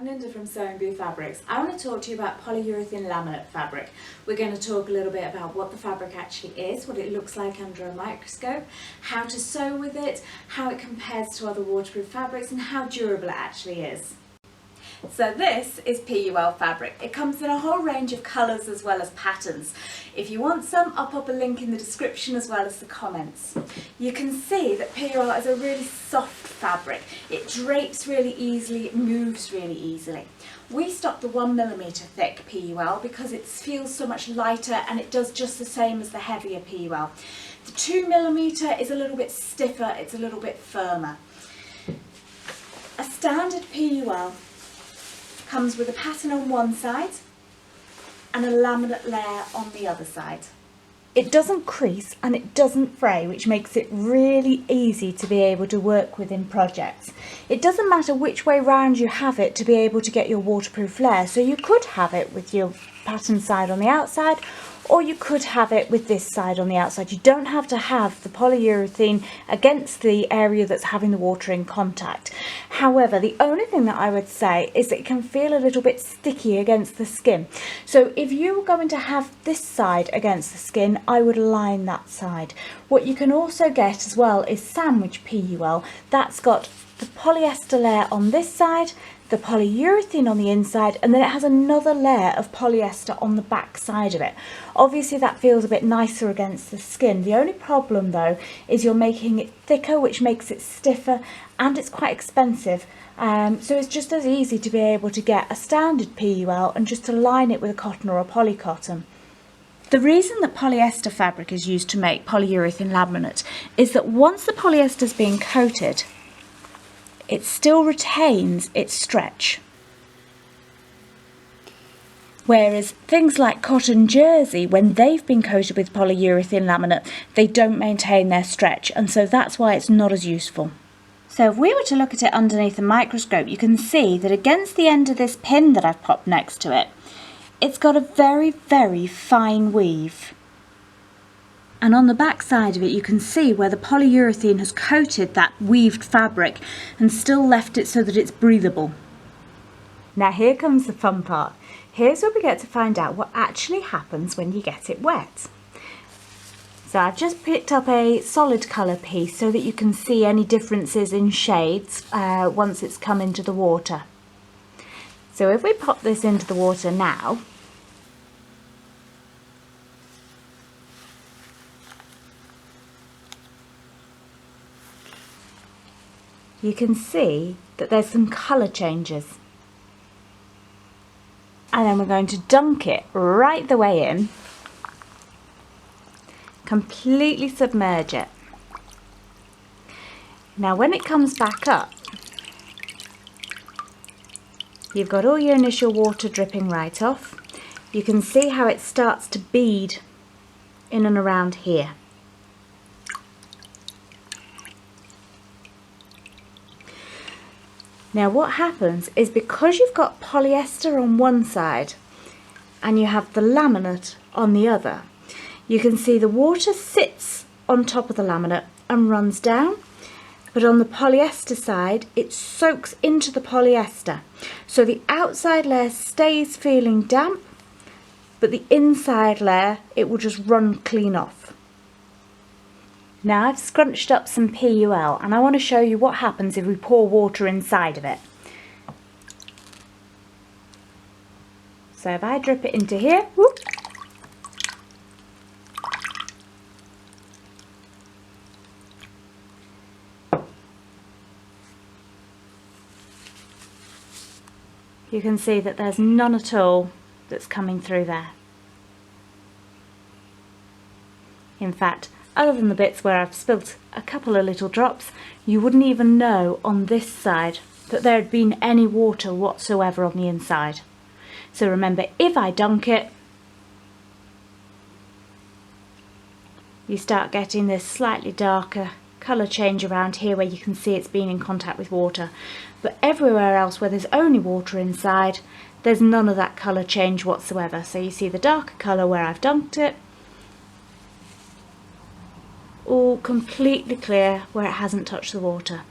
Linda from Sewing Bee Fabrics. I want to talk to you about polyurethane laminate fabric. We're going to talk a little bit about what the fabric actually is, what it looks like under a microscope, how to sew with it, how it compares to other waterproof fabrics and how durable it actually is. So this is PUL fabric. It comes in a whole range of colours as well as patterns. If you want some, I'll pop a link in the description as well as the comments. You can see that PUL is a really soft fabric. It drapes really easily, it moves really easily. We stock the 1mm thick PUL because it feels so much lighter and it does just the same as the heavier PUL. The 2mm is a little bit stiffer, it's a little bit firmer. A standard PUL comes with a pattern on one side and a laminate layer on the other side. It doesn't crease and it doesn't fray, which makes it really easy to be able to work with in projects. It doesn't matter which way round you have it to be able to get your waterproof layer, so you could have it with your pattern side on the outside, or you could have it with this side on the outside. You don't have to have the polyurethane against the area that's having the water in contact. However, the only thing that I would say is that it can feel a little bit sticky against the skin. So if you were going to have this side against the skin, I would line that side. What you can also get as well is sandwich PUL. That's got the polyester layer on this side, the polyurethane on the inside, and then it has another layer of polyester on the back side of it. Obviously that feels a bit nicer against the skin. The only problem though is you're making it thicker, which makes it stiffer, and it's quite expensive. So it's just as easy to be able to get a standard PUL and just to line it with a cotton or a polycotton. The reason that polyester fabric is used to make polyurethane laminate is that once the polyester is being coated, it still retains its stretch. Whereas things like cotton jersey, when they've been coated with polyurethane laminate, they don't maintain their stretch, and so that's why it's not as useful. So if we were to look at it underneath a microscope, you can see that against the end of this pin that I've popped next to it, it's got a very, very fine weave. And on the back side of it you can see where the polyurethane has coated that weaved fabric and still left it so that it's breathable. Now here comes the fun part. Here's where we get to find out what actually happens when you get it wet. So I've just picked up a solid colour piece so that you can see any differences in shades once it's come into the water. So if we pop this into the water now, you can see that there's some colour changes. And then we're going to dunk it right the way in, completely submerge it. Now when it comes back up, you've got all your initial water dripping right off. You can see how it starts to bead in and around here. Now what happens is, because you've got polyester on one side and you have the laminate on the other, you can see the water sits on top of the laminate and runs down, but on the polyester side it soaks into the polyester. So the outside layer stays feeling damp, but the inside layer, it will just run clean off. Now I've scrunched up some PUL and I want to show you what happens if we pour water inside of it. So if I drip it into here, whoop, you can see that there's none at all that's coming through there. In fact, other than the bits where I've spilt a couple of little drops, you wouldn't even know on this side that there had been any water whatsoever on the inside. So remember, if I dunk it, you start getting this slightly darker colour change around here where you can see it's been in contact with water. But everywhere else where there's only water inside, there's none of that colour change whatsoever. So you see the darker colour where I've dunked it, all completely clear where it hasn't touched the water.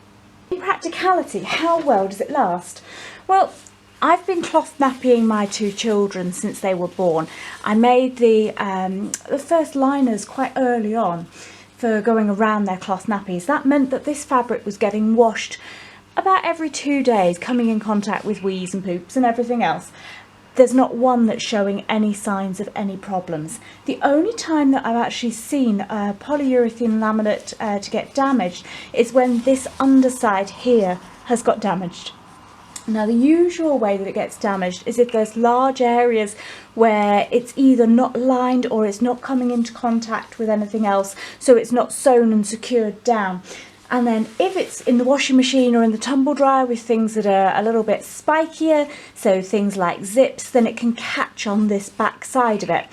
In practicality, how well does it last? Well, I've been cloth nappying my two children since they were born. I made the first liners quite early on for going around their cloth nappies. That meant that this fabric was getting washed about every 2 days, coming in contact with wees and poops and everything else. There's not one that's showing any signs of any problems. The only time that I've actually seen polyurethane laminate to get damaged is when this underside here has got damaged. Now, the usual way that it gets damaged is if there's large areas where it's either not lined or it's not coming into contact with anything else, so it's not sewn and secured down. And then if it's in the washing machine or in the tumble dryer with things that are a little bit spikier, so things like zips, then it can catch on this back side of it.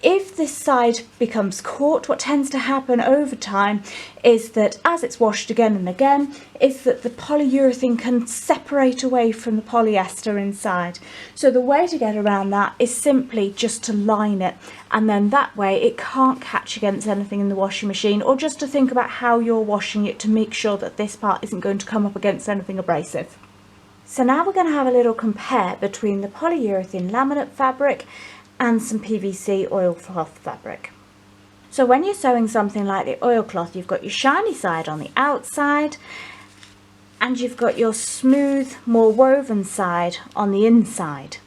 If this side becomes caught, what tends to happen over time is that as it's washed again and again, is that the polyurethane can separate away from the polyester inside. So the way to get around that is simply just to line it, and then that way it can't catch against anything in the washing machine, or just to think about how you're washing it to make sure that this part isn't going to come up against anything abrasive. So now we're going to have a little compare between the polyurethane laminate fabric and some PVC oilcloth fabric. So when you're sewing something like the oilcloth, you've got your shiny side on the outside and you've got your smooth, more woven side on the inside.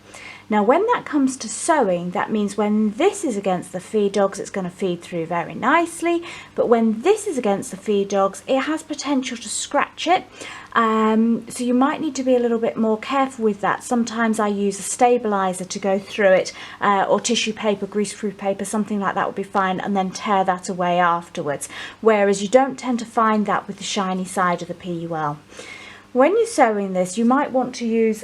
Now when that comes to sewing, that means when this is against the feed dogs, it's going to feed through very nicely, but when this is against the feed dogs, it has potential to scratch it. So you might need to be a little bit more careful with that. Sometimes I use a stabilizer to go through it, or tissue paper, greaseproof paper, something like that would be fine, and then tear that away afterwards. Whereas you don't tend to find that with the shiny side of the PUL. When you're sewing this, you might want to use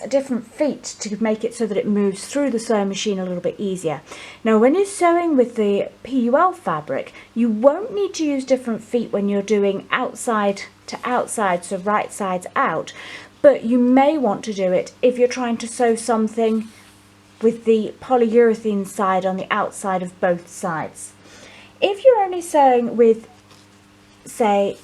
different feet to make it so that it moves through the sewing machine a little bit easier. Now, when you're sewing with the PUL fabric, you won't need to use different feet when you're doing outside to outside, so right sides out, but you may want to do it if you're trying to sew something with the polyurethane side on the outside of both sides. If you're only sewing with, say,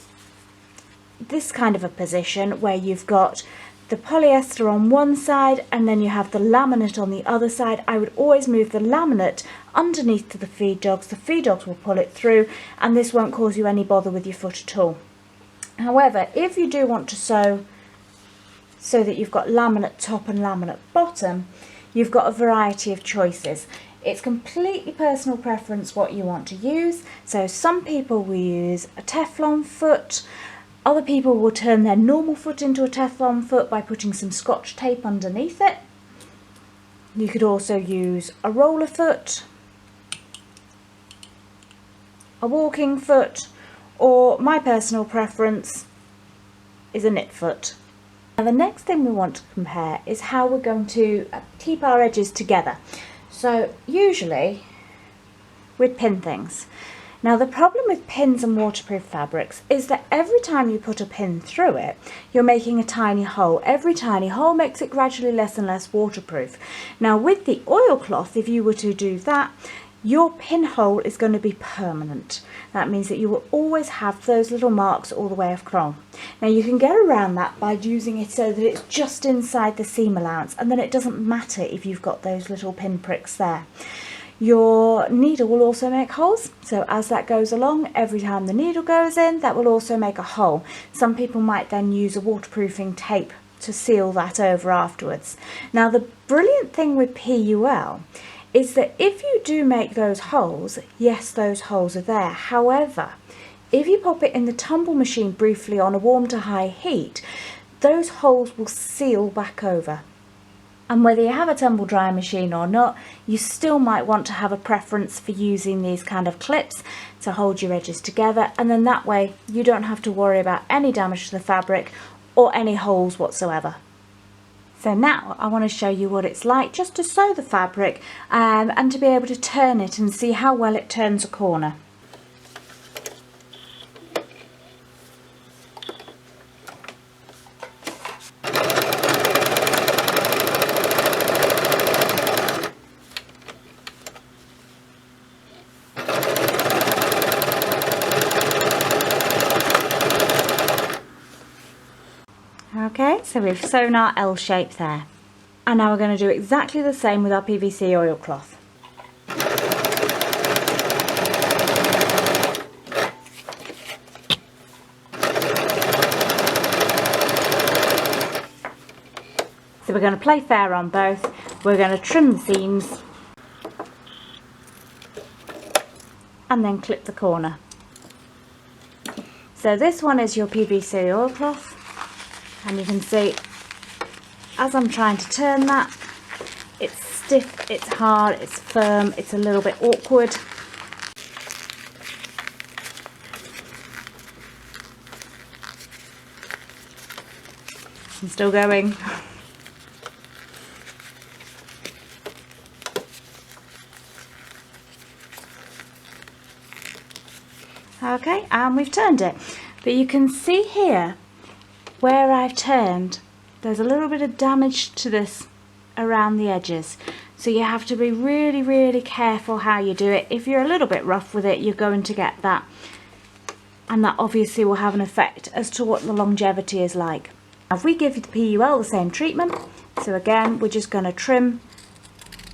this kind of a position where you've got the polyester on one side and then you have the laminate on the other side, I would always move the laminate underneath to the feed dogs. The feed dogs will pull it through and this won't cause you any bother with your foot at all. However, if you do want to sew so that you've got laminate top and laminate bottom, you've got a variety of choices. It's completely personal preference what you want to use. So some people will use a Teflon foot. Other people will turn their normal foot into a Teflon foot by putting some Scotch tape underneath it. You could also use a roller foot, a walking foot, or my personal preference is a knit foot. Now the next thing we want to compare is how we're going to keep our edges together. So usually we'd pin things. Now the problem with pins and waterproof fabrics is that every time you put a pin through it, you're making a tiny hole. Every tiny hole makes it gradually less and less waterproof. Now with the oilcloth, if you were to do that, your pinhole is going to be permanent. That means that you will always have those little marks all the way across. Now you can get around that by using it so that it's just inside the seam allowance, and then it doesn't matter if you've got those little pin pricks there. Your needle will also make holes, so as that goes along, every time the needle goes in, that will also make a hole. Some people might then use a waterproofing tape to seal that over afterwards. Now the brilliant thing with PUL is that if you do make those holes, yes, those holes are there. However, if you pop it in the tumble machine briefly on a warm to high heat, those holes will seal back over. And whether you have a tumble dryer machine or not, you still might want to have a preference for using these kind of clips to hold your edges together, and then that way you don't have to worry about any damage to the fabric or any holes whatsoever. So now I want to show you what it's like just to sew the fabric and to be able to turn it and see how well it turns a corner. Okay, so we've sewn our L shape there. And now we're going to do exactly the same with our PVC oilcloth. So we're going to play fair on both. We're going to trim the seams and then clip the corner. So this one is your PVC oilcloth, and you can see as I'm trying to turn that, it's stiff, it's hard, it's firm, it's a little bit awkward. I'm still going. Okay, and we've turned it. But you can see here where I've turned, there's a little bit of damage to this around the edges. So you have to be really, really careful how you do it. If you're a little bit rough with it, you're going to get that. And that obviously will have an effect as to what the longevity is like. Now, if we give the PUL the same treatment, so again, we're just going to trim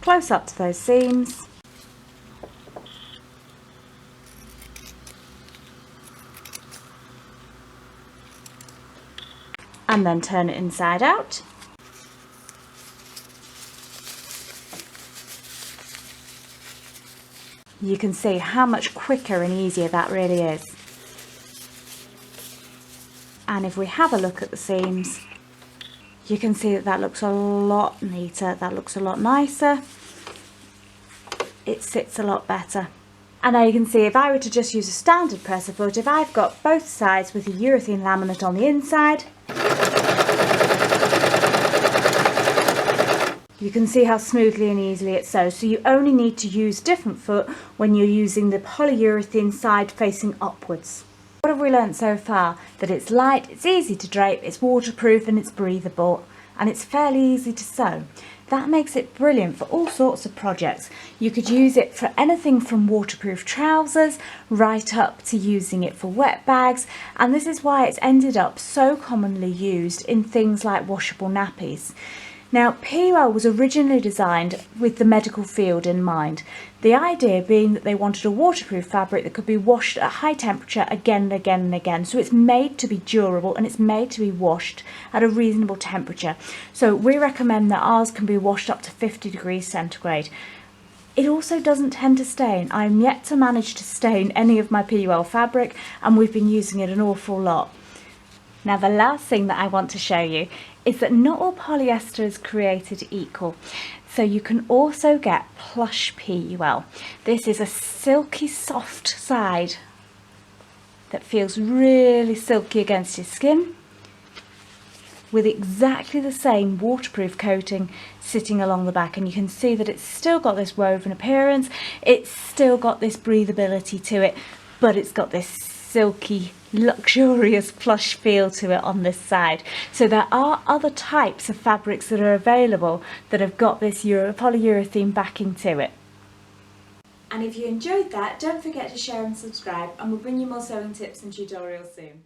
close up to those seams. And then turn it inside out. You can see how much quicker and easier that really is. And if we have a look at the seams, you can see that that looks a lot neater, that looks a lot nicer. It sits a lot better. And now you can see if I were to just use a standard presser foot, if I've got both sides with the urethane laminate on the inside, you can see how smoothly and easily it sews. So you only need to use different foot when you're using the polyurethane side facing upwards. What have we learnt so far? That it's light, it's easy to drape, it's waterproof and it's breathable, and it's fairly easy to sew. That makes it brilliant for all sorts of projects. You could use it for anything from waterproof trousers right up to using it for wet bags, and this is why it's ended up so commonly used in things like washable nappies. Now, PUL was originally designed with the medical field in mind, the idea being that they wanted a waterproof fabric that could be washed at high temperature again and again and again. So it's made to be durable and it's made to be washed at a reasonable temperature. So we recommend that ours can be washed up to 50 degrees centigrade. It also doesn't tend to stain. I'm yet to manage to stain any of my PUL fabric, and we've been using it an awful lot. Now, the last thing that I want to show you is that not all polyester is created equal. So you can also get Plush PUL. This is a silky soft side that feels really silky against your skin, with exactly the same waterproof coating sitting along the back, and you can see that it's still got this woven appearance, it's still got this breathability to it, but it's got this silky, luxurious plush feel to it on this side. So there are other types of fabrics that are available that have got this polyurethane backing to it. And if you enjoyed that, don't forget to share and subscribe, and we'll bring you more sewing tips and tutorials soon.